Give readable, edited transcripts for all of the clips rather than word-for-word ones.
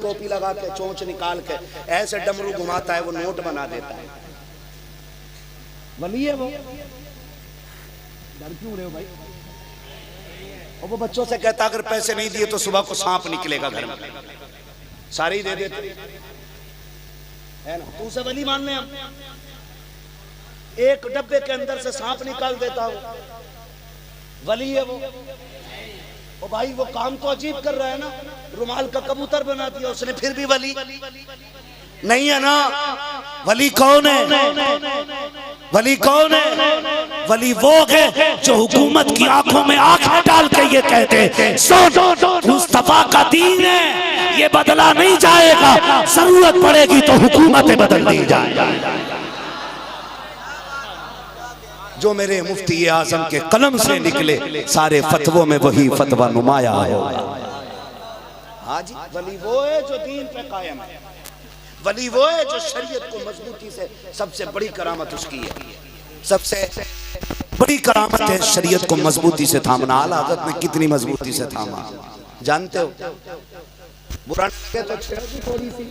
टोपी लगा के चोंच निकाल के ऐसे डमरू घुमाता है, वो नोट बना देता है। वली है वो। डर क्यों रहे हो भाई? और वो बच्चों से कहता अगर पैसे नहीं दिए तो सुबह को सांप निकलेगा घर में, सारे ही दे देते है ना। तू उसे वली मान ले हम? एक डब्बे के अंदर से सांप निकाल देता हो, वली है वो। ओ भाई वो काम तो अजीब कर रहा है ना, रुमाल का कबूतर बना दिया उसने, फिर भी वली नहीं है ना। वली कौन है? वली कौन है? वली वो है जो हुकूमत की आंखों में आंखें डाल के ये कहते सुन मुस्तफा का दीन है, ये बदला नहीं जाएगा, जरूरत पड़ेगी तो हुकूमतें बदल दी जाएगी। जो मेरे मुफ्ती आजम के कलम से निकले सारे फतवों में वही फतवा नुमाया होगा। हाँ जी, वली वो है जो दीन पे कायम है, वली वो है जो शरीयत को मजबूती से, सबसे बड़ी करामत उसकी है, सबसे बड़ी करामत है शरीयत को मजबूती से थामना। आला हज़रत ने कितनी मजबूती से थामा जानते हो? बुरा तो थोड़ी सी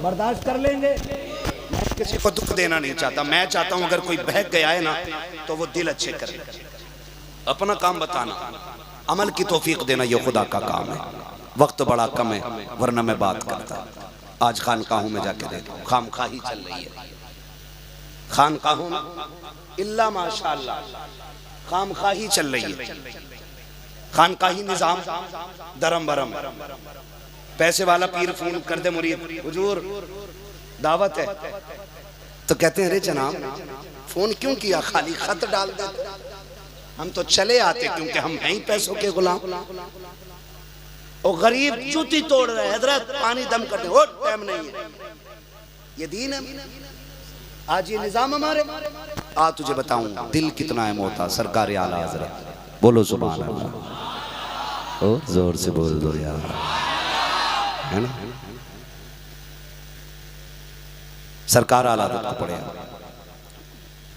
बर्दाश्त कर लेंगे। मैं किसी को दुख देना नहीं चाहता, मैं चाहता हूं अगर कोई बहक गया है ना तो वो दिल अच्छे करे, अपना काम बताना, अमल की तौफीक देना ये खुदा का काम है। वक्त बड़ा कम है वरना मैं बात करता। आज खानकाहों में जाके देखो खामखाही चल रही है, खानकाहों में इल्ला माशाअल्लाह खामखाही चल रही है। खानकाही निजाम दरम बरम, पैसे वाला पीर फोन कर दे मुरीद हुजूर दावत है तो कहते हैं अरे जनाब फोन क्यों किया, खाली खत डाल दे, हम तो चले आते क्योंकि हम हैं ही पैसों के गुलाम। और गरीब जूती तोड़ रहे हैं, हजरत पानी दम करते हो, टाइम नहीं है, ये दीन है। आज ये निजाम हमारे। आ तुझे बताऊं दिल कितना है मोटा, सरकार आला हजरत बोलो सुभान अल्लाह। ओ जोर से बोल दो यार, है ना। सरकार आला हज़रत को पढ़े,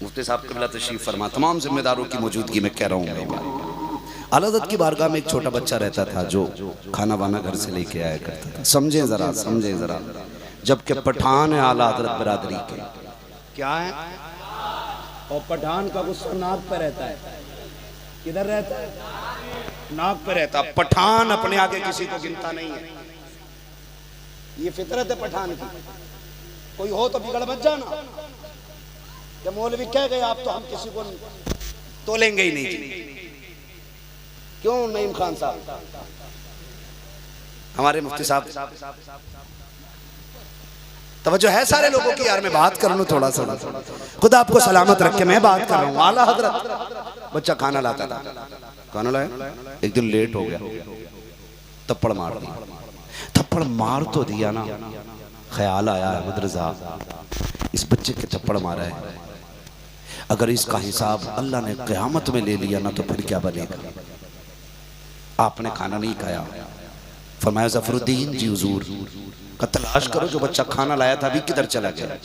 मुफ्ती साहब क़िबला तशरीफ फरमा, तमाम जिम्मेदारों की मौजूदगी में कह रहा हूँ। आला हज़रत की बारगाह में एक छोटा बच्चा रहता था जो खाना वाना घर से लेके आया करता था। समझे जरा, समझे जरा, जबकि पठान है आला हज़रत बरादरी के, क्या है, और पठान का गुस्सा नाक पे रहता है। किधर रहता है? नाक पे रहता। पठान अपने आगे किसी को गिनता नहीं है, ये फितरत है पठान की। कोई हो तो बिगड़ मत जाना, जब मौलवी कह गए आप तो हम किसी को तोलेंगे ही नहीं। क्यों नईम खान साहब, हमारे मुफ्ती साहब, तवज्जो है सारे लोगों की यार, मैं बात कर लूं थोड़ा सा, खुदा आपको सलामत रखे, मैं बात कर रहा हूँ। आला हजरत बच्चा खाना लाता था, खाना लाया, एक दिन लेट हो गया, थप्पड़ मार दिया। थप्पड़ मार तो दिया ना, ख्याल आया अहमद रज़ा इस बच्चे के थप्पड़ मारा है, अगर इसका हिसाब अल्लाह ने क़यामत में ले लिया ना तो फिर क्या बनेगा। आपने खाना नहीं खाया, फरमाया ज़फ़रुद्दीन जी हुजूर का तलाश करो, जो बच्चा खाना लाया था अभी किधर चला गया।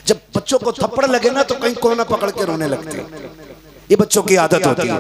जब बच्चों को थप्पड़ लगे ना तो कहीं कोना पकड़ के रोने लगते, ये बच्चों की आदत होती है।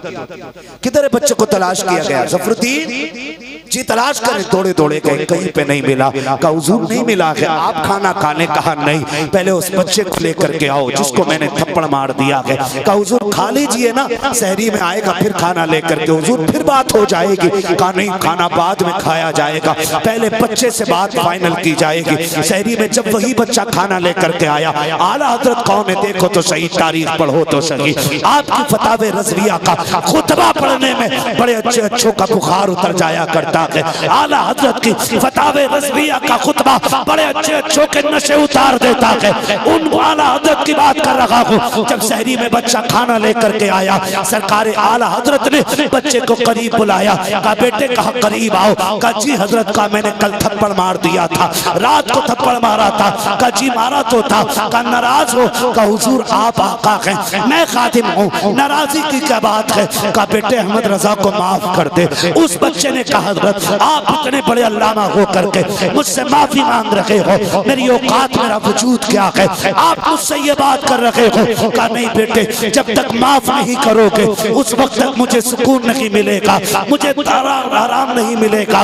किधर है बच्चे को तलाश किया गया, ज़फ़रुद्दीन जी तलाश करें, दौड़े दौड़े गए, कहीं पे नहीं मिला, कहा हुजूर नहीं मिला है, आप खाना खाने, कहा नहीं, पहले उस बच्चे को लेकर के आओ जिसको मैंने थप्पड़ मार दिया है। कहा हुजूर खा लीजिए ना, सहरी में आएगा फिर खाना लेकर के, हुजूर फिर बात हो जाएगी। कहा नहीं, खाना बाद में खाया जाएगा, पहले बच्चे से बात फाइनल की जाएगी। सहरी में जब वही बच्चा खाना लेकर के आया, आला हजरत कौन है देखो तो सही, तारीख पढ़ो तो सही, आपकी फतावे रज़विया का खुतबा पढ़ने में बड़े अच्छे अच्छों का बुखार उतर जाया करता है। आला हजरत की फतावे रज़विया का खुतबा बड़े अच्छे अच्छों के नशे उतार देता है। उन आला हजरत की बात कर रहा हूँ। जब सहरी में बच्चा खाना लेकर के आया, सरकार आला हजरत ने बच्चे को करीब बुलाया, कहा बेटे कहा करीब आओ। कहा जी हजरत का मैंने कल थप्पड़ मार दिया था, रात को थप्पड़ मारा था। कहा जी मारा तो था। कहा नाराज हो? कहा हुजूर आप आका हैं, मैं खादिम हूँ, नाराजगी की क्या बात है? कहा बेटे अहमद रजा को माफ कर दे। उस बच्चे ने कहा हजरत आप इतने बड़े अल्लामा हो करके मुझसे माफी मांग रहे हो, मेरी औकात मेरा वजूद क्या है, आप मुझसे ये बात कर रहे हो? कहा नहीं बेटे, जब तक माफ नहीं करोगे उस वक्त तक मुझे सुकून नहीं मिलेगा, मुझे आराम नहीं मिलेगा।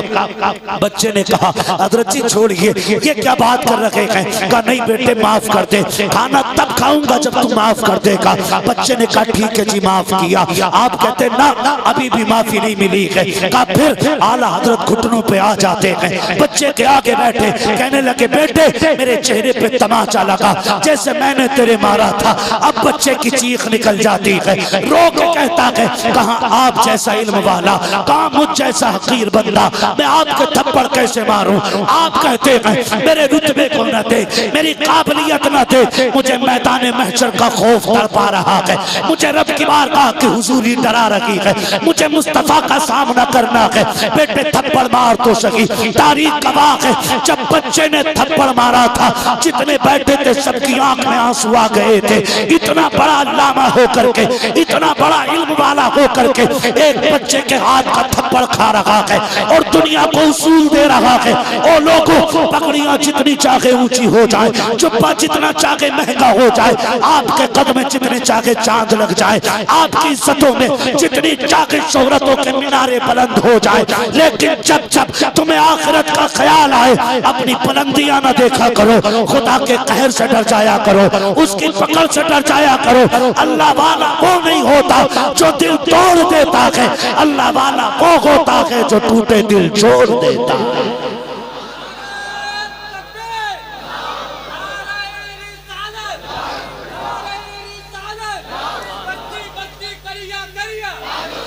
बच्चे ने कहा हजरत जी छोड़िए, ये क्या बात कर रहे हैं? कहा नहीं बेटे माफ कर दे, खाना तब खाऊंगा जब तू माफ कर देगा। बच्चे ने कहा ठीक है जी माफ किया। आप कहते ना अभी भी माफी नहीं मिली है। कहा फिर आला हजरत घुटनों पे आ जाते हैं, बच्चे के आगे बैठे कहने लगे बेटे मेरे चेहरे पे तमाचा लगा जैसे मैंने तेरे मारा था। अब बच्चे की चीख निकल जाती है, रो के कहता है कहा आप जैसा इल्म वाला, कहा मुझ जैसा हकीर बंदा मैं आपके थप्पड़ कैसे मारूं? आप कहते हैं मेरे रुतबे को न दे, मेरी काबिलियत न दे, मुझे मैदान महशर का खौफ तड़पा रहा है, मुझे रब की बारगाह की हुजूरी डरा रही है, मुझे मुस्तफा का सामना करना है। बेटे थप्पड़ मार तो सही, तारीख गवाह है जब बच्चे ने थप्पड़ मारा था जितने बैठे थे सबकी आंख में आंसू आ गए थे। इतना बड़ा अल्लामा होकर के, इतना बड़ा इल्म वाला होकर के एक बच्चे के हाथ का थप्पड़ खा रहा है और दुनिया को उसूल दे रहा है। ओ लोगों, पगड़ियां जितनी चाहे ऊंची हो जाए, जुब्बा जितना चाहे महंगा हो जाए, आपके कदम में जितने चाहे चांद लग जाए, आपकी इज्जतों में जितनी चाहे शोहरतों के मीनारे बुलंद हो जाए, लेकिन जब जब तुम्हें आखिरत का ख्याल आए अपनी बुलंदियां न देखा करो, खुदा के कहर से डर जाया करो, उसकी पकड़ से डर जाया करो। अल्लाह वाला वो नहीं होता जो दिल तोड़ देता है, अल्लाह वाला वो होता है जो टूटे दिल छोड़ देता है।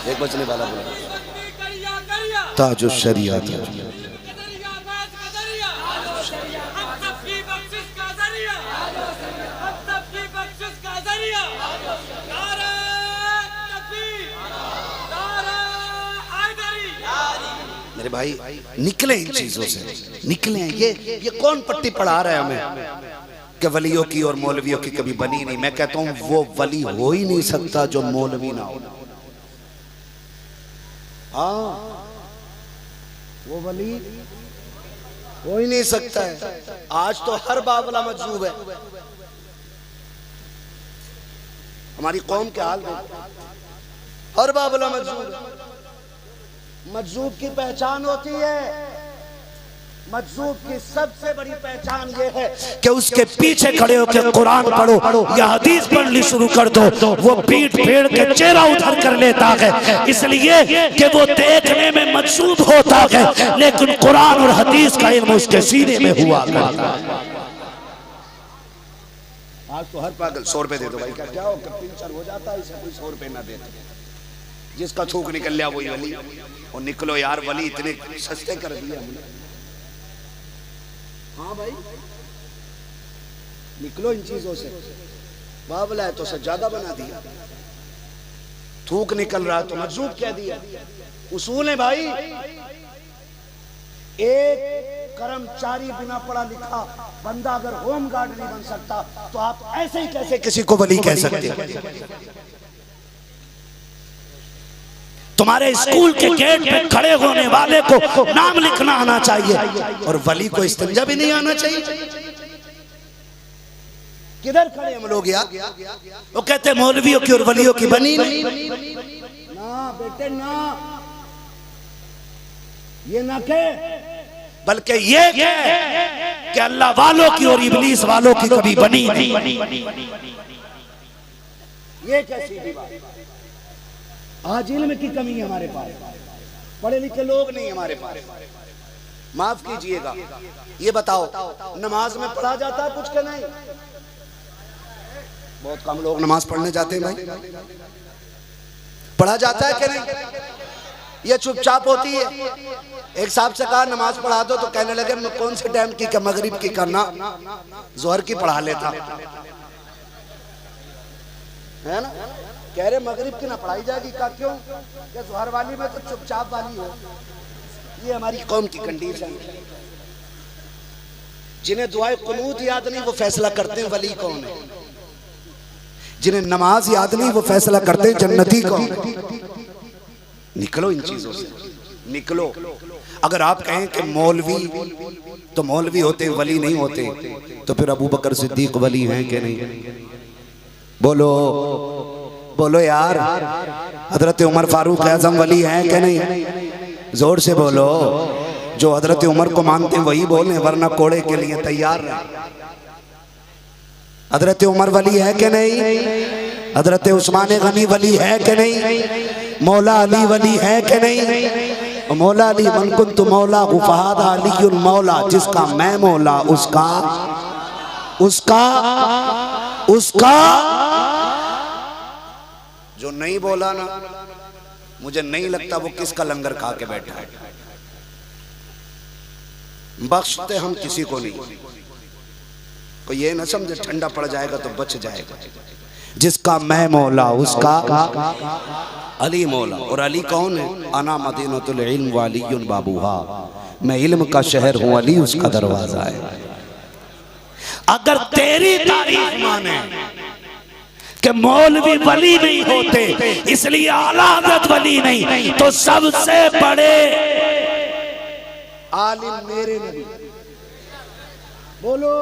एक बचने वाला बोला ताजो शरीयत मेरे भाई निकले इन चीजों से, निकले। ये कौन पट्टी पढ़ा रहा है हमें कि वलियों की और मौलवियों की कभी बनी नहीं? मैं कहता हूं वो वली हो ही नहीं सकता जो मौलवी ना हो। हाँ वो वली हो ही नहीं सकता है। आज तो हर बाबला मजजूब है। हमारी कौम के हाल में हर बाबला मजजूब है। मजजूब की पहचान होती है, मजजूब की सबसे बड़ी पहचान ये है कि उसके पीछे खड़े होकर कुरान पढ़ो या हदीस पढ़नी शुरू कर दो, वो पीठ फेर के चेहरा उधर कर लेता है, इसलिए कि वो देखने में मजजूब होता है लेकिन कुरान और हदीस का इल्म उसके सीने में हुआ करता है। आज तो हर पागल 100 रुपए दे दो भाई, क्या हो पिंचर हो जाता है, इसे कोई 100 रुपए ना दे, जिसका थूक निकल लिया वही वली। और निकलो यार, वली इतने सस्ते कर दिए हमने। हाँ भाई निकलो इन चीजों से। बाबला है तो सज्जादा बना दिया, थूक निकल रहा तो मजजूब कह दिया। उसूल है भाई, एक कर्मचारी बिना पढ़ा लिखा बंदा अगर होम गार्ड नहीं बन सकता तो आप ऐसे ही कैसे किसी को वली कह सकते हैं? तुम्हारे स्कूल के गेट पे खड़े होने वाले को नाम लिखना आना चाहिए और वली को इस्तिंजा भी नहीं आना चाहिए। किधर खड़े हम लोग यार? वो कहते मौलवियों की और वलियों की बनी नहीं। ना बेटे ना, ये ना कहे, बल्कि ये कहे कि अल्लाह वालों की और इब्लीस वालों की कभी बनी नहीं। ये कैसी बात? आज इल्म की कमी है हमारे पास, पढ़े लिखे लोग नहीं हमारे पास। माफ कीजिएगा, ये बताओ नमाज में पढ़ा जाता है कुछ के नहीं? बहुत कम लोग नमाज पढ़ने जाते हैं भाई। पढ़ा जाता है कि नहीं? ये चुपचाप होती है। एक साहब से कहा नमाज पढ़ा दो तो कहने लगे मैं कौन से टाइम की क्या मगरिब की करना, जोहर की पढ़ा लेता है ना। कह रहे मगरिब की ना पढ़ाई जाएगी। का क्यों? क्या जोहर वाली में तो चुपचाप वाली हो। ये हमारी कौम की कंडीशन है। जिन्हें दुआए कुनूत याद नहीं वो फैसला करते हैं वली कौन है। जिन्हें नमाज याद नहीं वो फैसला करते जन्नती को। निकलो इन चीजों से, निकलो। अगर आप कहें कि मौलवी तो मौलवी होते वली नहीं होते, तो फिर अबू बकर सिद्दीक वली हैं कि नहीं? बोलो बोलो यार। हजरत उमर फारूक आजम वली हैं कि नहीं? जोर से बोलो। जो हजरत उमर को मानते हैं वही बोले, वरना कोड़े के लिए तैयार रहे। हजरत उमर वली है कि नहीं? हजरत उस्मान गनी वली है कि नहीं? मौला अली वली है कि नहीं? मौला अली मन कुन्तु मौला फहादा अलीयुल मौला, जिसका मैं मौला उसका उसका उसका। जो नहीं बोला ना, मुझे नहीं लगता वो किसका लंगर खा के बैठा है। बख्शते हम किसी को नहीं। कोई ये ना समझे ठंडा पड़ जाएगा तो बच जाएगा। जिसका मैं मौला उसका अली मौला। और अली कौन है? अना मदीनतुल इल्म वालियुन बाबूहा, मैं इल्म का शहर हूँ, अली उसका दरवाजा है। अगर तेरी तारीफ माने कि मौलवी वली नहीं होते इसलिए आला हज़रत वली नहीं, तो सबसे बड़े आलिम मेरे नबी। बोलो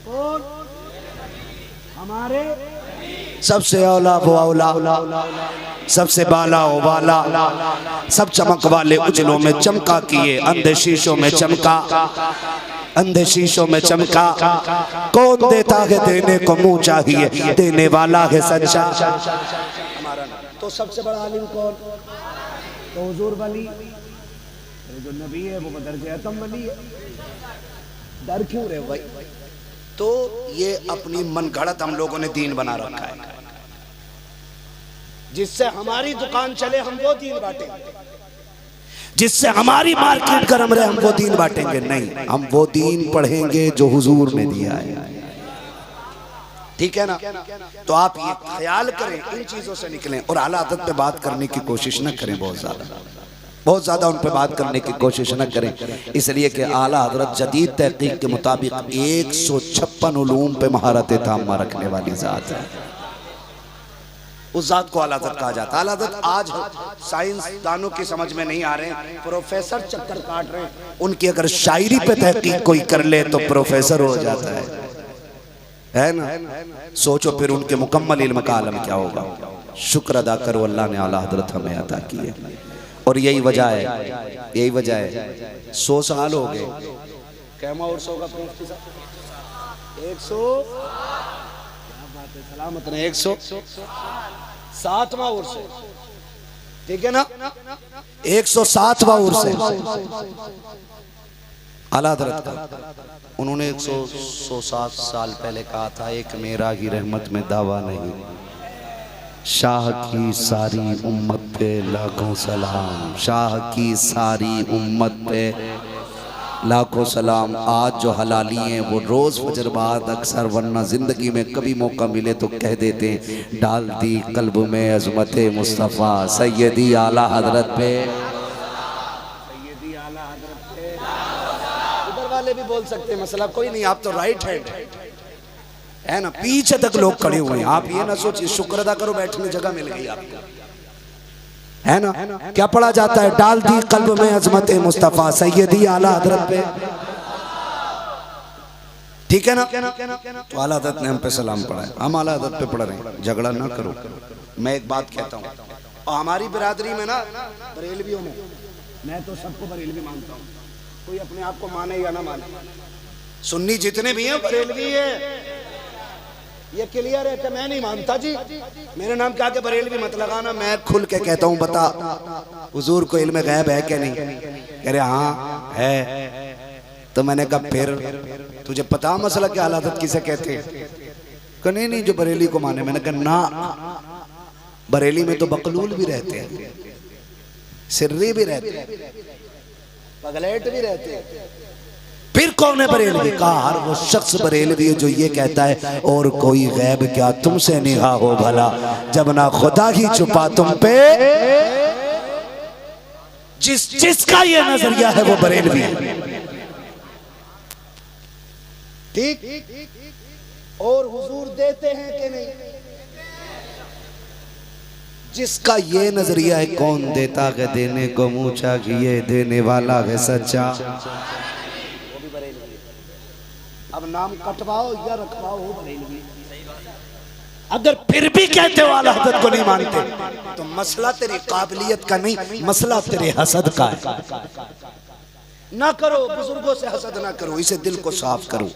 कौन? हमारे सबसे औला वो औला, सबसे बाला ओ बाला, सब चमक वाले उजलों में चमका किए, अंधे शीशों में चमका, अंधे शीशों में चमका। कौन देता है देने को मुंह चाहिए, देने वाला है सच्चा। तो सबसे बड़ा आलिम कौन? तो हुजूर वली, जो नबी है वो बदर के आतम वली है। डर क्यों रहे भाई? तो ये अपनी मनगढ़ंत हम लोगों ने दीन बना रखा है। जिससे हमारी दुकान चले हम वो दीन बांटेंगे, जिससे हमारी मार्केट गर्म रहे हम वो दीन बांटेंगे। नहीं, हम वो दीन पढ़ेंगे जो हुजूर ने दिया है। ठीक है ना? तो आप ये ख्याल करें, इन चीजों से निकलें और आला हज़रत पे बात करने की कोशिश न करें। बहुत ज्यादा उन पे बात करने की कोशिश न करें, इसलिए कि आला हज़रत जदीद तहकीक के मुताबिक 156 उलूम पे महारत ताम्मा रखने वाली जात है। उस जात को आला हज़रत कहा जाता है। आला हज़रत आज साइंसदानों की समझ में नहीं आ रहे हैं, प्रोफेसर चक्कर काट रहे हैं। उनकी अगर शायरी पे तहकीक कोई कर ले तो प्रोफेसर हो जाता है ना? सोचो फिर उनके मुकम्मल इल्म का आलम क्या होगा। शुक्र अदा करो अल्लाह ने आला हज़रत हमें अता की है। और यही वजह है, यही वजह है 100 साल हो गए। कैमा और 100 का 100 सलामत ने 107वां उर्स है। ठीक है ना? 107वां उर्स है आला हज़रत का। उन्होंने 107 साल पहले कहा था, एक मेरा ही रहमत में दावा नहीं, शाह की सारी उम्मत पे लाखों सलाम, शाह की सारी उम्मत पे लाखों सलाम। आज जो हलाली हैं वो रोज़ फजर बाद अक्सर, वरना ज़िंदगी में कभी मौका मिले तो कह देते हैं, डाल दी कल्ब में अज़मत मुस्तफ़ा सैयदी आला हज़रत पे, सैयदी आला हज़रत पे। इधर वाले भी बोल सकते हैं, मसला कोई नहीं। आप तो राइट हैंड है ना, पीछे तक लोग खड़े हुए हैं। आप ये ना सोचिए, शुक्र अदा करो बैठने जगह मिल गई आपको, है ना? क्या पढ़ा जाता है? डाल दी कल्ब में अज़मत मुस्तफ़ा सैयदी आला हज़रत पे। ठीक है ना? तो आला हज़रत ने हम पे सलाम पढ़ा है, हम आला हज़रत पे पढ़ रहे हैं। झगड़ा ना करो। मैं एक बात कहता हूँ, और हमारी बिरादरी में ना बरेलवियों में, मैं तो सबको बरेलवी मानता हूँ, कोई अपने आप को माने या ना माने। सुन्नी जितने भी हैं बरेलवी है, ये क्लियर है कि मैं नहीं मानता जी, मेरे नाम के आगे बरेलवी मत लगाना। मैं खुल के कहता हूँ, बता हुजूर को इल्म गैब है क्या? नहीं। कह रहे हाँ है। तो मैंने कहा फिर तुझे पता मसला क्या, हालात किसे कहते हैं? कहा नहीं नहीं, जो बरेली को माने। मैंने कहा ना, बरेली में तो बकलूल भी रहते हैं, सिर्री भी रहते हैं, पगलेट भी रहते हैं। फिर कौन है बरेलवी? कहा हर वो शख्स बरेलवी है जो ये कहता है और कोई गैब क्या तुमसे निगाह हो भला, जब ना खुदा ही छुपा तुम पे। जिसका ये नजरिया है वो बरेलवी है। ठीक? और हुजूर देते हैं कि नहीं? जिसका ये नजरिया है कौन देता है देने को मुँह चाहिए, देने वाला है सच्चा। वो भी बरेलवी। अब नाम कटवाओ या रखवाओ हो बरेलवी। अगर फिर भी कहते हो आला हज़रत को नहीं मानते तो मसला तेरी काबिलियत का नहीं, मसला तेरे हसद का है। ना करो, बुजुर्गों से हसद ना करो, इसे दिल को साफ करो।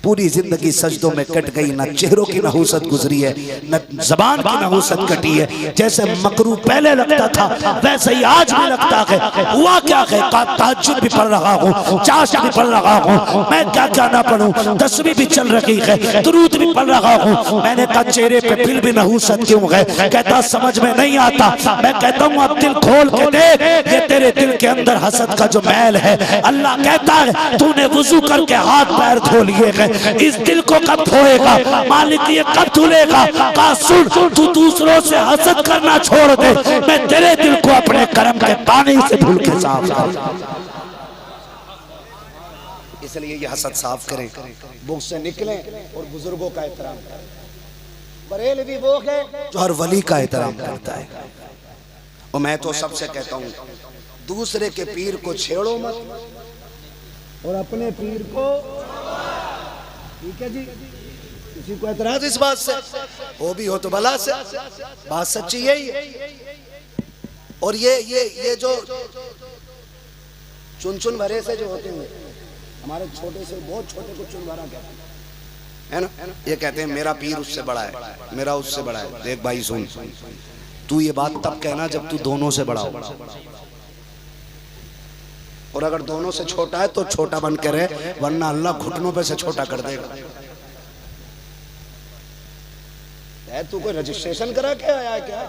पूरी जिंदगी सजदों में कट गई, ना चेहरों की नहूसत गुजरी है, न जबान की नहूसत कटी है। जैसे मकरू पहले लगता था वैसे ही आज भी लगता है। हुआ क्या है, तहज्जुद भी पढ़ रहा हूँ, चाश भी पढ़ रहा हूँ, मैं क्या क्या ना पढ़ूं, तस्बीह भी चल रही है, दुरूद भी पढ़ रहा हूँ। मैंने कहा चेहरे पे फिर भी नहूसत क्यों है? कहता समझ में नहीं आता। मैं कहता हूँ अब दिल खोल के देख, ये तेरे दिल के अंदर हसद का जो मैल है। अल्लाह कहता है तूने वुजू करके हाथ पैर धो लिए हैं, इस दिल को कब धोएगा? मालिक ये कब धुलेगा? कहा सुन, तू दूसरों से हसद करना छोड़ दे, मैं तेरे दिल को अपने करम के पानी से धुल के साफ कर। इसलिए ये हसद साफ करें, बुग़्ज़ से निकलें और बुजुर्गों का एहतराम करें। बरेलवी वो है जो हर वली का एहतराम करता है। और मैं तो सबसे कहता हूँ दूसरे के पीर को छेड़ो मत और अपने पीर को, ठीक है जी। किसी को एतराज इस बात से हो भी हो तो भला से, बात सच्ची यही है। और ये जो चुन चुन भरे से जो होते हैं, हमारे छोटे से बहुत छोटे को चुन भरा कहते हैं, है ना? ये कहते हैं मेरा पीर उससे बड़ा है, मेरा उससे बड़ा है। देख भाई सुन, तू ये बात तब कहना जब तू दोनों से बड़ा हो, और अगर दोनों से छोटा है तो छोटा बन के रहे, वरना अल्लाह घुटनों पे से छोटा कर देगा। तू कोई रजिस्ट्रेशन करा के आया क्या?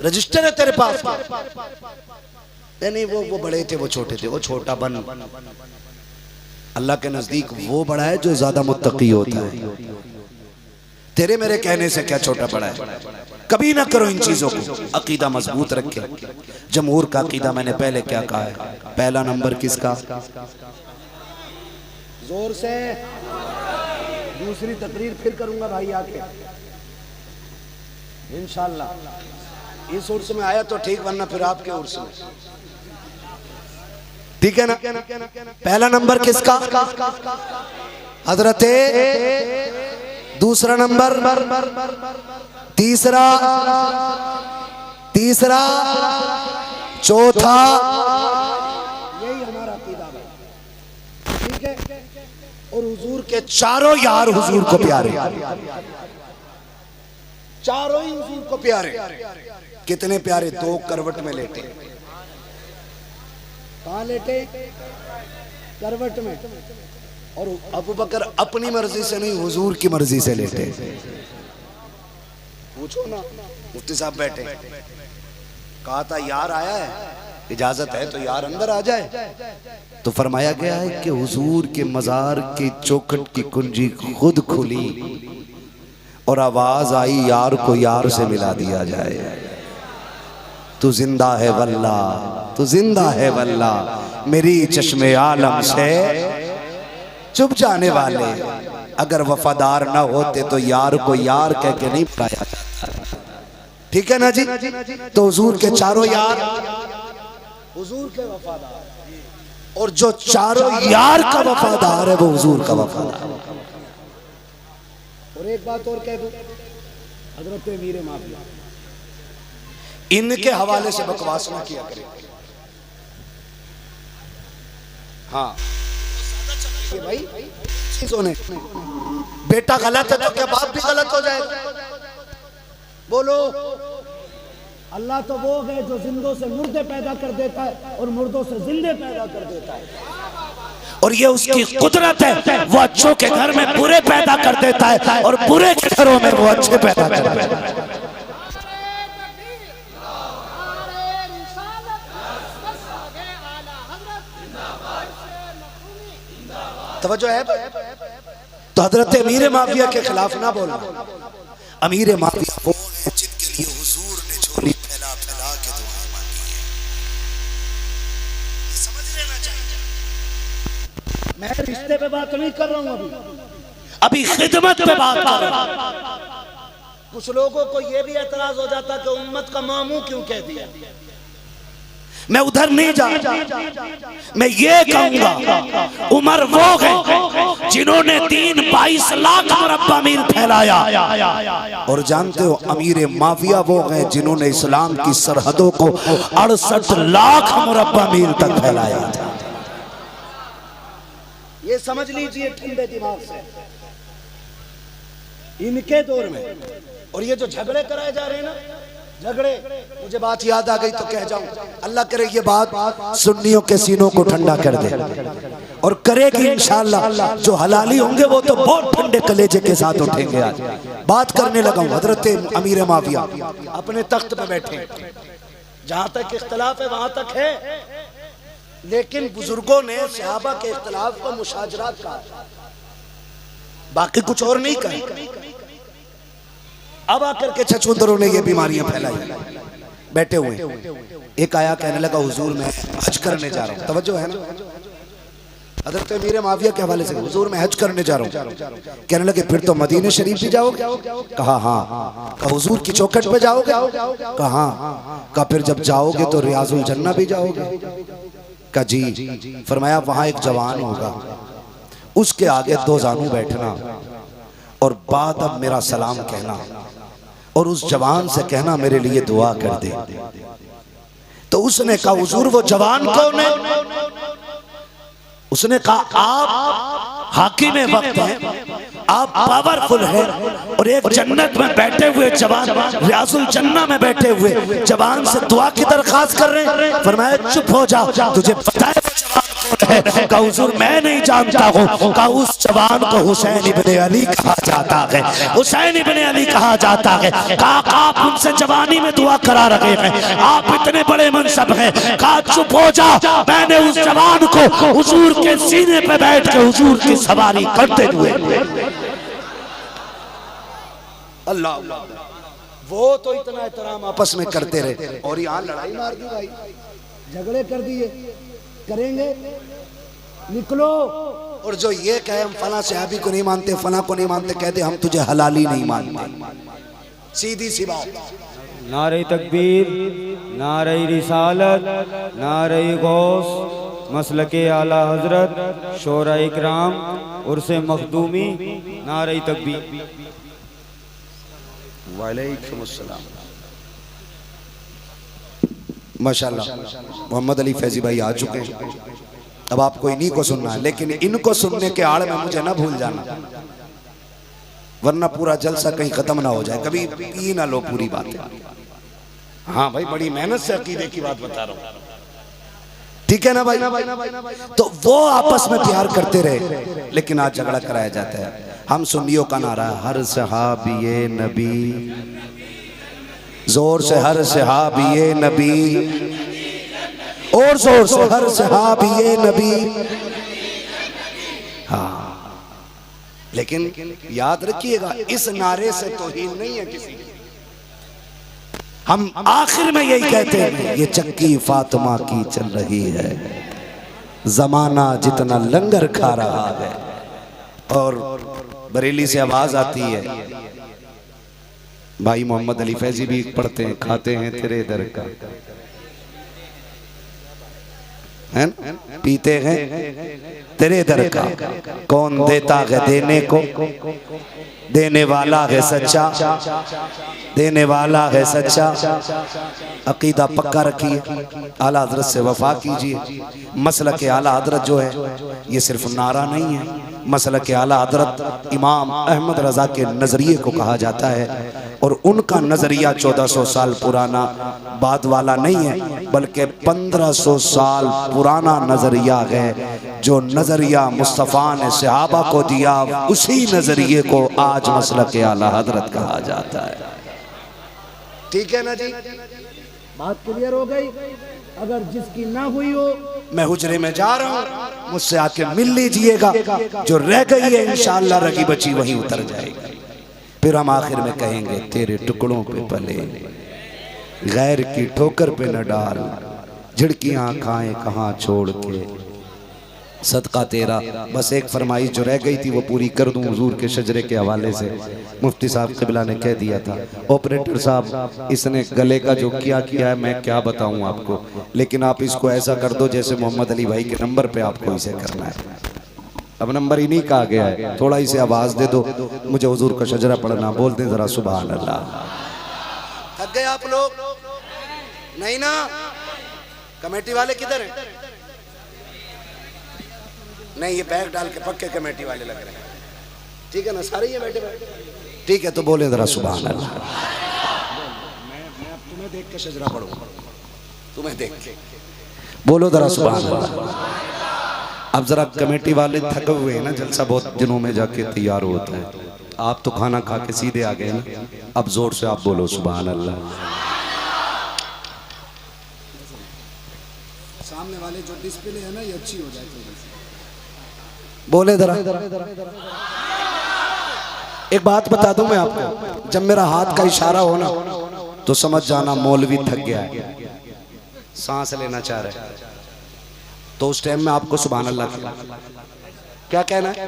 रजिस्टर है तेरे पास? नहीं, वो बड़े थे, वो छोटे थे, वो छोटा बन। अल्लाह के नजदीक वो बड़ा है जो ज्यादा मुत्तकी होता है। तेरे मेरे कहने से क्या छोटा बड़ा है? कभी ना करो इन चीजों को, अकीदा मजबूत रखे। जमहूर का अकीदा मैंने पहले क्या कहा है? पहला नंबर किसका? जोर से दूसरी तकरीर फिर करूंगा भाई आके इंशाअल्लाह। इस उर्स में आया तो ठीक, वरना फिर आपके उर्स में, ठीक है ना? पहला नंबर किसका? हजरते। दूसरा नंबर, तीसरा, चौथा, यही हमारा अकीदा है, ठीक है? और हुजूर के चारों यार हुजूर को प्यारे, चारों ही हुजूर को प्यारे। कितने प्यारे? 2 करवट में लेटे। कहाँ लेटे? करवट में। और अबू बकर अपनी मर्जी से नहीं, हुजूर की मर्जी से लेटे। पूछो ना, मुफ्ती साहब बैठे, कहा था यार आया है, इजाजत है तो यार अंदर आ जाए। तो फरमाया गया है कि हुजूर के मजार की चौखट की कुंजी खुद खुली और आवाज आई यार को यार से मिला दिया जाए। तू जिंदा है वल्ला, तू जिंदा है वल्ला, मेरी चश्मे आलम से चुप जाने वाले। अगर वफादार ना होते तो यार को यार कह के नहीं बुलाया जाता, ठीक है ना जी? तो हुजूर के चारों यार हुजूर के वफादार, और जो चारों यार का वफादार है वो हुजूर का वफादार। और एक बात और कह दूं, हजरत मीर माफिया, इनके हवाले से बकवास ना किया करें। हाँ भाई, चीजों ने बेटा गलत है तो क्या बाप भी गलत हो जाएगा? बोलो। अल्लाह तो वो है जो जिंदों से मुर्दे पैदा कर देता है और मुर्दों से जिंदे पैदा कर देता है। और ये उसकी कुदरत है, वो अच्छों के घर में बुरे पैदा कर देता है और बुरे के घरों में वो अच्छे पैदा कर देता है। तवज्जो है? तो हजरत अमीर माफिया के खिलाफ ना बोलना। अमीर माफिया वो है जिनके लिए हुजूर ने झोली फैला फैला के दुआएं मांगी है। ये समझ लेना चाहिए। मैं रिश्ते पे बात नहीं कर रहा हूँ अभी, अभी खिदमत पे बात कर रहे हैं। कुछ लोगों को यह भी एतराज हो जाता कि उम्मत का मामू क्यों कह दिया। मैं उधर नहीं जा, मैं ये कहूंगा उमर वो है जिन्होंने 22 लाख मुरब्बा मील फैलाया, और जानते हो अमीर माफिया वो हैं जिन्होंने इस्लाम की सरहदों को 68 लाख मुरब्बा मील तक फैलाया था। ये समझ लीजिए ठंडे दिमाग से, इनके दौर में। और ये जो झगड़े कराए जा रहे हैं ना, झगड़े, मुझे बात याद आ गई तो कह जाऊं, अल्लाह करे ये बात सुन्नियों के सीनों को ठंडा कर दे, और करेगी इंशाअल्लाह। जो हलाली होंगे वो तो बहुत ठंडे कलेजे के साथ उठेंगे। आज बात करने लगा हूं, हजरत अमीर माफिया अपने तख्त पे बैठे, जहां तक इख्तलाफ है वहां तक है, लेकिन बुजुर्गों ने सहाबा के इख्तलाफ को मुशाजरात कहा, बाकी कुछ और नहीं कहा। अब आकर के छछूंदरों ने ये बीमारियां फैलाई, बैठे हुए। एक आया कहने लगा हुजूर मैं हज करने जा रहा हूँ, तवज्जो है ना, हज़रत अमीर माविया के हवाले से, हुजूर मैं हज करने जा रहा हूँ। कहने लगे फिर तो मदीने शरीफ भी जाओगे? कहा हाँ। कहा हुजूर की चौखट पे जाओगे? कहा हाँ। कहा फिर जब जाओगे तो रियाजुल जन्ना भी जाओगे? कहा जी। फरमाया वहां एक जवान होगा, उसके आगे 2 जानू बैठना और बाद अब मेरा सलाम कहना, और उस जवान से कहना मेरे लिए दुआ कर दे। तो उसने कहा हुजूर वो जवान कौन है? उसने कहा आप हाकिम वक्त हैं, आप पावरफुल हैं, और एक जन्नत में बैठे हुए जवान, रियाजुल जन्ना में बैठे हुए जवान से दुआ की दरखास्त कर रहे हैं। फरमाया चुप हो जा, तुझे पता है कहा हुजूर मैं नहीं जानता हूँ। कहा उस जवान को हुसैन इब्ने अली कहा जाता है, हुसैन इब्ने अली कहा जाता है। कहा आप उनसे जवानी में दुआ करा रहे हैं, आप इतने बड़े मनसब हैं। कहा चुप हो जा, मैंने उस जवान को हुजूर के सीने पे बैठ के हुजूर की सवारी करते हुए। अल्लाह, वो तो इतना एहतराम आपस में करते रहे, और यहाँ लड़ाई मार दी भाई, झगड़े कर दिए, करेंगे निकलो। और जो ये कहे हम फला सहाबी को नहीं मानते, फला को नहीं मानते, कहते हम तुझे हलाली नहीं मानते। सीधी सी बात। नारे तकबीर, नारे रिसालत, नारे गौस, मसलके आला हजरत, शोरा इकराम, उर्से मखदूमी, नारे तकबीर। वालेकुम अस्सलाम। माशाल्लाह मोहम्मद अली फैजी भाई आ चुके हैं। अब आपको इन्हीं को सुनना है, लेकिन इनको सुनने के आड़ में मुझे ना भूल जाना, वरना पूरा जलसा कहीं खत्म ना हो जाए। कभी पी ना लो पूरी बात है। हाँ भाई, बड़ी मेहनत से अकीदे की बात बता रहा हूँ, ठीक है ना भाई? तो वो आपस में प्यार करते रहे, लेकिन आज झगड़ा कराया जाता है। हम सुन्नियों का नारा हर सहाबी नबी, जोर से हर सहाबी नबी, और जोर से हर सहाबी नबी। हाँ, लेकिन याद रखिएगा इस नारे से तौहीन नहीं है किसी की। हम आखिर में यही कहते हैं, ये चक्की फातिमा की चल रही है, जमाना जितना लंगर खा रहा है। और बरेली से आवाज आती है, भाई मोहम्मद अली फैजी भी पढ़ते हैं, खाते हैं तेरे दर का, है ना? पीते हैं तेरे दर का, कौन देता है देने को, देने वाला है सच्चा, देने वाला है सच्चा। अकीदा पक्का रखिए, आला हजरत से वफा कीजिए। मसलक के आला हजरत जो है ये सिर्फ नारा नहीं है, मसलक के आला हजरत इमाम अहमद रजा के नजरिए को कहा जाता है। और उनका नजरिया 1400 साल पुराना बाद वाला नहीं है, बल्कि 1500 साल पुराना नजरिया है। जो नजरिया मुस्तफ़ा ने सहाबा को दिया, उसी नजरिए को आज मसलक के आला हजरत कहा जाता है। ठीक है ना जी? बात क्लियर हो गई? अगर जिसकी ना हुई हो, मैं हुजरे में जा रहा हूँ, मुझसे आके मिल लीजिएगा। जो रह गई है इंशाअल्लाह रगी बची वहीं उतर जाएगी। फिर हम आखिर में कहेंगे तेरे टुकड़ों पे पले, गैर की ठोकर पे न डाल, झिड़कियां खाएं कहाँ छोड़ के, सदका तेरा। बस एक फरमाइश जो रह गई थी वो पूरी कर दूं हुजूर के शजरे के हवाले से। मुफ्ती साहब क़िबला ने कह दिया था, ऑपरेटर साहब इसने गले का जो किया है मैं क्या बताऊं आपको, लेकिन आप इसको ऐसा कर दो जैसे मोहम्मद अली भाई के नंबर पे आपको इसे करना है। अब नंबर इन्हीं का आ गया है, थोड़ा इसे आवाज दे दो, मुझे हुजूर का शजरा पढ़ना। बोल दें जरा सुभान अल्लाह। थक गए आप लोग? नहीं ना? कमेटी वाले किधर हैं? नहीं, ये बैग डाल के पक्के कमेटी वाले लग रहे हैं। ठीक है ना, सारे ये बैठे बैठे। ठीक है, तो बोले जरा सुभान अल्लाह। मैं अब तुम्हें देख के शजरा पढ़ूंगा, तुम्हें देख के बोलो जरा सुभान अल्लाह। अब जरा कमेटी वाले थके हुए हैं ना, जलसा बहुत दिनों में जाके तैयार होता है। आप तो खाना खा के सीधे आ गए ना, अब जोर से आप बोलो सुभान अल्लाह। सामने वाले जो डिस्प्ले है ना ये अच्छी हो जाए तो बोले जरा। एक बात बता दूं मैं आपको, जब मेरा हाथ का इशारा हो ना तो समझ जाना मौलवी थक गया है, सांस लेना चाह रहा है, तो उस टाइम में आपको सुभान अल्लाह क्या कहना है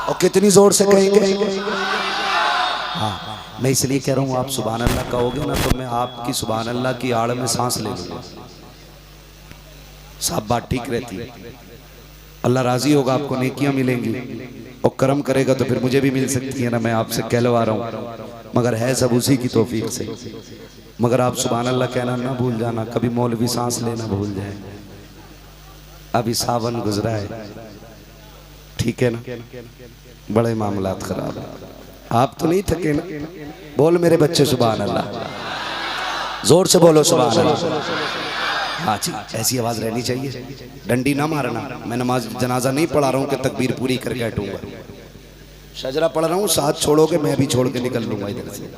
और कितनी जोर से कहेंगे। हाँ, मैं इसलिए कह रहा हूँ आप सुभान अल्लाह कहोगे ना तो मैं आपकी सुभान अल्लाह की आड़ में सांस ले लूंगा। सब बात ठीक रहती है, अल्लाह राजी होगा, आपको नेकियां मिलेंगी और करम करेगा तो फिर मुझे भी मिल सकती है ना। मैं आपसे कहलवा रहा हूँ, मगर है सब उसी की तौफीक से। मगर आप सुभान अल्लाह कहना ना भूल जाना, कभी मौलवी सांस लेना भूल जाए। अभी सावन गुजरा है, ठीक है ना, बड़े मामलात खराब है। आप तो नहीं थके ना? बोल मेरे बच्चे सुभान अल्लाह, जोर से बोलो सुभान अल्लाह। हाँ जी, ऐसी आवाज रहनी चाहिए, डंडी ना मारना। मैं नमाज जनाजा नहीं पढ़ा रहा हूँ कि तकबीर पूरी करके हटूंगा, शजरा पढ़ रहा हूँ, साथ छोड़ोगे मैं भी छोड़ के निकल लूंगा इधर से।